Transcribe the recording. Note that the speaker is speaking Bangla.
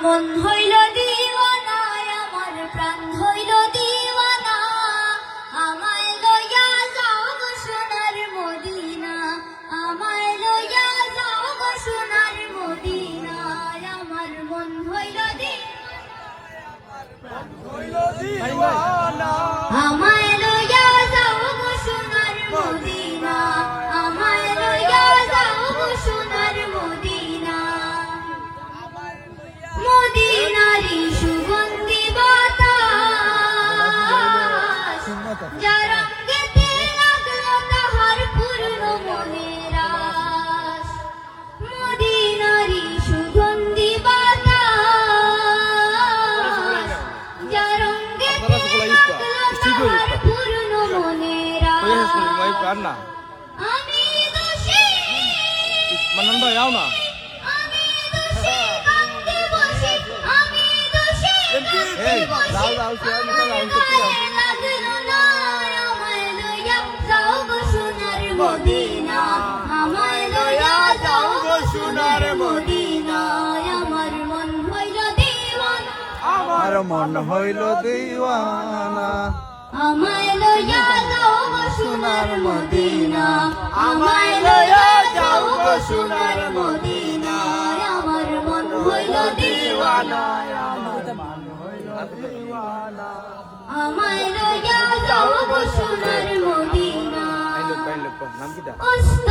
মন হইল দিওয়ানা, আমার প্রাণ হইল দিওয়ানা, আমায় লইয়া যাও গো সোনার মদিনা, আমায় লইয়া যাও গো সোনার মদিনা। আমার মন হইল দিওয়ানা, আমায় লইয়া যাও গো সোনার মদিনা, আমায় লইয়া যাও গো সোনার মদিনা। মদিনারি সুগন্ধি বাতাস, যার অঙ্গেতে লাগলো তাহার পূর্ণ মনের আশ। মদিনারি সুগন্ধি বাতাস, যার অঙ্গেতে লাগলো তাহার পূর্ণ মনের আশ। আমি দোষী, মান্নান ভাই যাও না। আমি দোষী, কাঁদতে বসে আমি দোষী, লাগলো না আমায় লইয়া যাও গো সোনার মদিনা, আমায় লইয়া যাও গো সোনার মদিনা। আমার মন হইল দিওয়ানা, আমার মন হইল দিওয়ানা, আমায় লইয়া যাও গো সোনার মদিনা, আমায় লইয়া যাও গো সোনার মদিনা। আমার মন হইল দিওয়ানা, আমায় লইয়া যাও গো সোনার মদিনা। নাম কিটা? অস্ত